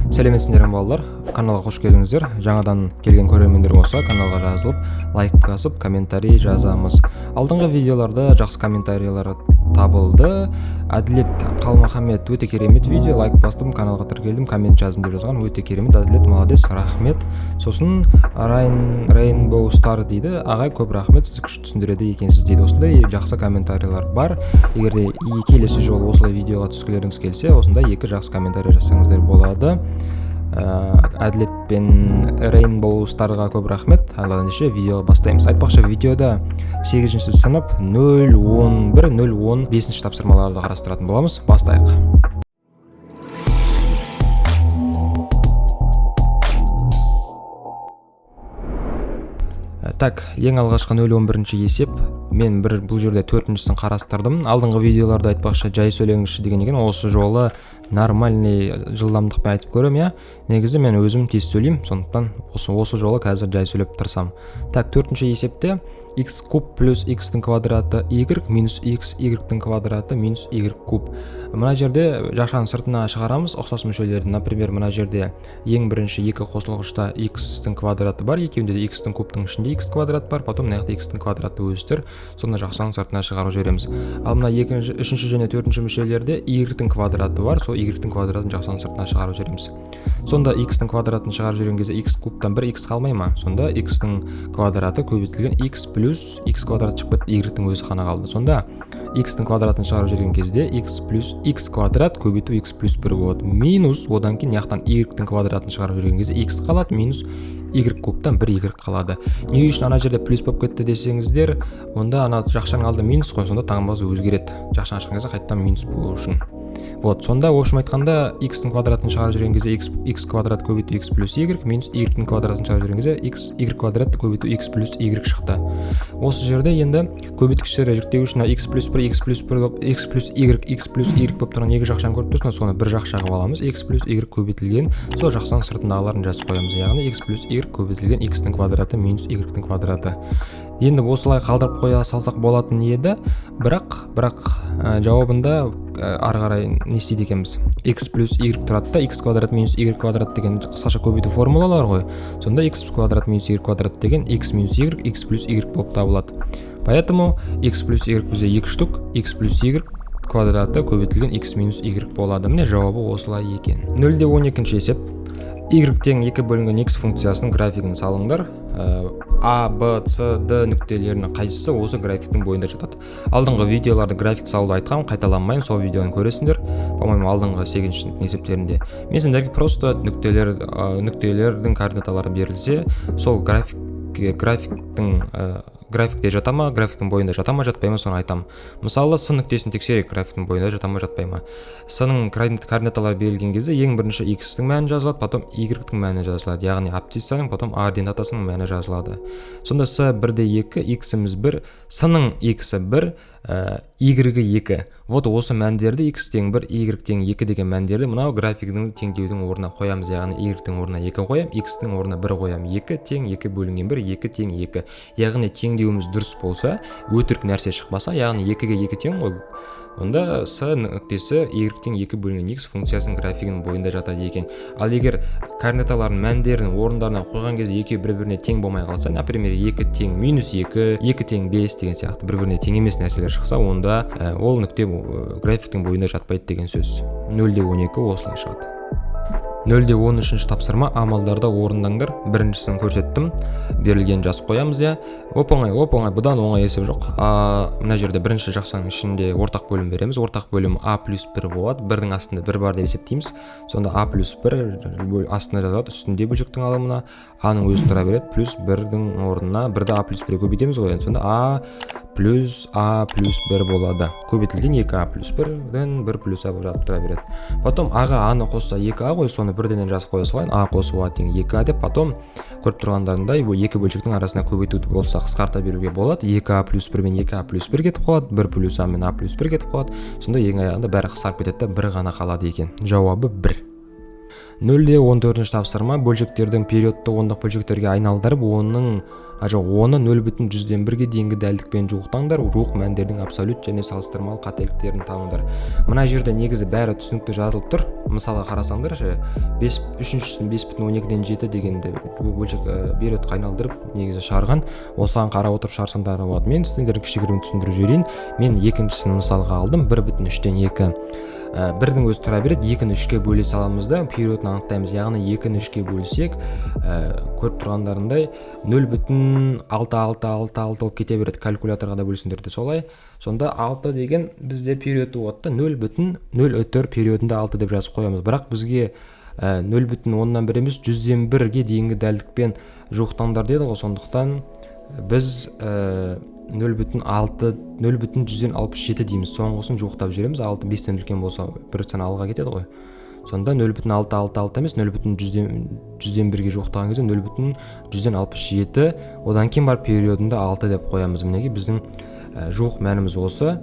Сәлеметсіңдер ме балалар? Каналға қош келдіңіздер. Жаңадан келген көрермендер болса, каналға жазылып, лайк басып, комментарий жазамыз. Алдыңғы видеоларда жақсы комментарийлар табылды. Әділет Қалмахамет өте керемет видео, лайк бастым, каналға тіркелдім, коммент жаздым деп жазған. Өте керемет, Әділет, молодец, рахмет. Сосын Rainbow Star дейді. Ағай, көп рахмет, сіз күшті түсіндіреді екенсіз дейді. Осындай жақсы комментарийлар бар. Егер де келесі жолы осылай видеоға түскілеріңіз келсе, осындай екі жақсы комментарий жасаңыздар болады. Әділет пен Rainbow Starға көп рахмет. Ендеше видеоға бастаймыз. Айтпақшы, видеода 8-ші сынып 0-11, 0-15 тапсырмаларды қарастыратын боламыз. Бастайық. Так, ең алғашқы 0-11 есеп. Мен бұл жерде 4-шісін қарастырдым. Алдыңғы видеоларда айтпақшы жай сөйлеңізші деген екен. Осы жолы нормальный жылдамдықпен айтып көрем, я. Негізі мен өзім тез сөйлеймін, сондықтан осы жолы қазір жай сөйлеп тұрсам. Так, 4-ші есепте x куб плюс x-тің квадраты y минус x y-тің квадраты минус y куб. Мына жерде жақшаның сыртына шығарамыз ұқсас мүшелерді. Например, мына жерде ең бірінші екі қосылғышта x-тің квадраты бар, екеуінде де x-тің кубтың ішінде x квадрат бар, потом мына x-тің квадраты өзі сонда жақшаның сыртына шығарып жібереміз. Ал мына үшінші және төртінші мүшелерде y-тің квадраты бар, сол y-тің квадратын жақшаның сыртына шығарып жібереміз. Сонда x-тің квадратын шығарып жіберген кезде x кубтан бір x қалмай ма? Сонда x-тің квадраты көбейтілген x плюс x квадрат шығып кетті, y-тің өзі ғана қалды. Сонда x-тің квадратын шығарып жіберген кезде x плюс x квадрат көбейту x плюс 1 болады. Минус одан кейін яқтан y-тің квадратын шығарып жіберген кезде x қалады, минус y кубтан 1 y қалады. Не үшін ана жерде плюс болып кетті десеңіздер, онда ана жақшаның алды минус қой, сонда таңбасы өзгереді. Жақшаны ашқан кезде қайтадан минус болу үшін. Вот, сонда в общем айтқанда x-тің квадратын шығарып жүрген кезде x квадрат көбейту x плюс y минус y-тің квадратын шығарып жүрген кезде y квадрат көбейту x плюс y шықты. Осы жерде енді көбейткіштері жіктеу үшін x плюс 1 x плюс y болып тұрған екі жақшаны көріп тұрсың, соны бір жақша қылып аламыз. X плюс y көбейтілген, сол жақшаның сыртындағыларын жазып қоямыз. Яғни x плюс y көбейтілген x-тің квадраты минус y-тің квадраты. Енді осылай қалдырып қоя салсақ болатын еді, бірақ жауабында ары қарай не істейді екенбіз. X плюс y тұрады да, x квадрат минус y квадрат деген қысқаша көбейту формулалар ғой. Сонда x квадрат минус y квадрат деген x минус y, x плюс y болып табылады. Поэтому x плюс y бізде 2 штук, x плюс y квадраты көбейтілген x минус y болады. Міне жауабы осылай екен. 0-12 есеп. Y тең 2 бөлінген x функциясының графигін салыңдар. A, B, C, D нүктелерінің қайсысы осы графиктің бойында жатады. Алдыңғы видеоларды график салуды айтқам, қайталанмайын, сол видеоны көресіңдер. По-моему, алдыңғы 8-ші есептерінде. Мен сендерге просто нүктелердің координаталары берілсе, сол графикте жата ма, графиктің бойында жата ма, жатпай ма, соны айтам. Мысалы, с нүктесін тексерейік, графиктің бойында жата ма, жатпай ма. С-ның координаталары берілген кезде ең бірінші x-тің мәні жазылады, потом y-тің мәні жазылады. Яғни абсцисsaның, потом ординатасының мәні жазылады. Сонда с 1-2, x-іміз 1, с-ның x-і 1, y-і 2. Вот осы мәндерді x тең 1, y тең 2 деген мәндерді мынау графигінің теңдеудің орнына қоямыз. Яғни y-тің орнына 2 қоям, x-тің орнына 1 қоям. 2 тең 2 бөлінген 1, 2 тең 2. Яғни теңдеуіміз дұрыс болса, өтірік нәрсе шықпаса, яғни 2-ге 2 тең ғой. Онда с нүктесі y тең 2 бөлінген x функциясының графигінің бойында жатады екен. Ал егер координаталардың мәндерінің орындарына қойған кезде екеуі бір-біріне тең болмай қалса, например, 2 тең минус 2, 2 тең 5 деген сияқты бір-біріне тең емес нәрселер шықса, онда ол нүкте графиктің бойында жатпайды деген сөз. 0-12 осылай шығады. 0-13 тапсырма амалдарда орындаңдар. Біріншісін көрсеттім. Берілген жазып қоямыз, я. Оп-оңай, бұдан оңай есеп жоқ. Мына жерде бірінші жақшаның ішінде ортақ бөлім береміз. Ортақ бөлім a плюс 1 болады. Бірдің астында 1 бар деп есептейміз. Сонда a плюс 1 астында жазылады, үстінде бөлшектің алымына a-ның өзі тұра береді, плюс 1-дің орнына 1-ді a плюс 1 көбейтеміз ғой. Сонда a плюс 1 болады. Көбейтілген 2a плюс 1-ден 1 плюс a болып тұра береді. Потом a-ға a-ны қосса 2a ғой, соны 1-ден жазып қоя салайын. a қосу a тең 2a деп, потом көріп тұрғандарындай бұл екі бөлшектің арасына көбейту болса қысқарта беруге болады. 2a плюс 1 мен 2a плюс 1 кетіп қалады, 1 плюс a мен a плюс 1 кетіп қалады. Сонда ең аяғында бәрі қысқарып кетеді, бір ғана қалады екен. Жауабы 1. 0-14 тапсырма бөлшектердің периодты ондық бөлшектерге айналдырып, оның Жоқ, оны 0,1-ге дейінгі дәлдікпен жуықтаңдар, жуық мәндердің абсолют және салыстырмалы қателіктерін табыңдар. Мына жерде негізі бәрі түсінікті жазылып тұр. Мысалға қарасаңдар, үшіншісін 5,12-ден 7 дегенде бөлшек береді қайналдырып негізі шығарған. Осыған қарап отырып шығарсаңдар болады. Мен сіздерге кішігірім түсіндіріп жіберейін. Мен екіншісін мысалға алдым, 1,3-ден 2. Бірдің өзі тұра береді, 2-ні 3-ке бөле саламыз да периодын анықтаймыз. Яғни 2-ні 3-ке бөлсек, көріп тұрғандарындай 0,666 болып кете береді. Калькуляторға да бөлсіндер де солай. Сонда 6 деген бізде периоды отты 0,04 периодында 6 деп жазып қоямыз. Бірақ бізге 0,1 емес 101-ге дейінгі дәлдікпен жуықтаңдар деді ғой. Сондықтан біз 0,167 дейміз. Соңғысын жуықтап жүреміз. 6 5-тен үлкен болса бір сан алға кетеді ғой. Сонда 0,666 емес 0,101-ге жуықтаған кезде 0,167, одан кейін бар периодында 6 деп қоямыз. Мінеге біздің жуық мәніміз осы.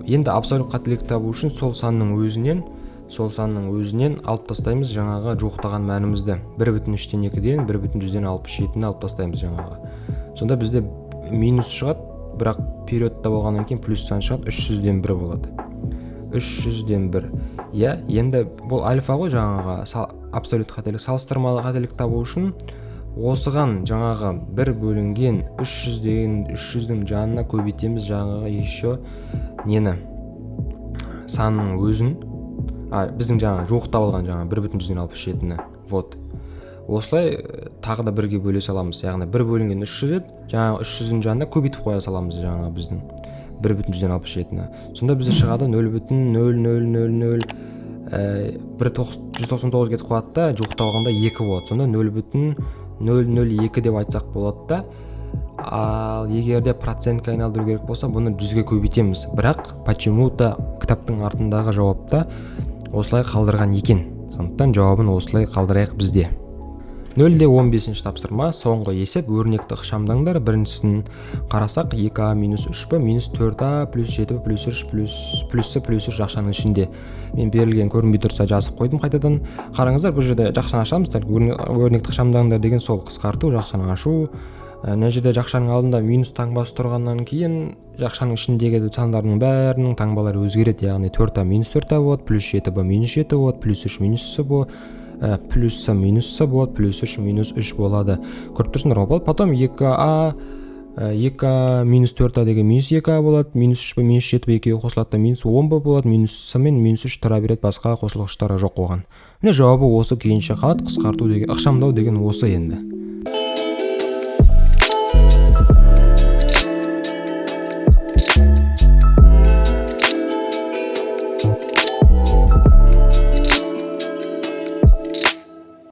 Енді абсолют қателік табу үшін сол санның өзінен алып тастаймыз жаңағы жуықтаған мәнімізді. 1,3-ден 2-ден 1,167-ні алып тастаймыз жаңағы. Сонда бізде минус шығады, бірақ периодта болғаннан кейін плюс сан шығады, 300-ден 1 болады. 300-ден 1. Енді бұл альфа ғой жаңағы абсолют қателік. Салыстырмалы қателік табу үшін осыған жаңағы 1 бөлінген 300-дің жанына көбейтеміз жаңағы еще нені? Санның өзін. Біздің жаңағы жуықтап алған жаңағы 1,167-ні. Вот. Осылай тағы да 1-ге бөле саламыз. Яғни 1 бөлінген 300 еді, жаңағы 300-дің жанына көбейтіп қоя саламыз жаңағы біздің 1,167-ні. Сонда бізде шығады 0,0000199 кетіп қалады да, жуықтап алғанда 2 болады. Сонда 0,002 деп айтсақ болады да. Ал егерде процентке айналдыру керек болса, бұны 100-ге көбейтеміз. Бірақ почему-то кітаптың артындағы жауапта осылай қалдырған екен. Сондықтан жауабын осылай қалдырайық бізде. 0,15 тапсырма, соңғы есеп, өрнекті ықшамдаңдар. Біріншісін қарасақ, 2a минус 3b минус 4a плюс 7b плюс 3 плюс 3 жақшаның ішінде. Мен берілген көрінбей тұрса жазып қойдым қайтадан. Қараңыздар, бұл жерде жақшаны ашамыз. Өрнекті ықшамдаңдар деген сол қысқарту, жақшаны ашу. Мына жерде жақшаның алдында минус таңбасы тұрғаннан кейін жақшаның ішіндегі сандардың бәрінің таңбалары өзгереді. Яғни 4a минус 4a болады, плюс 7b минус 7 болады, плюс 3 минус 3 болады. Плюс минус болады, плюс 3 минус 3 болады. Көріп тұрсыңдар ғой. Потом 2a минус 4a деген минус 2a болады, минус 3b минус 7b екеуі қосылады, минус 10b болады, минус мен минус 3 тұра береді, басқа қосылғыштары жоқ оған. Міне жауабы осы, кейінше қалады. Қысқарту деген, ықшамдау деген осы енді.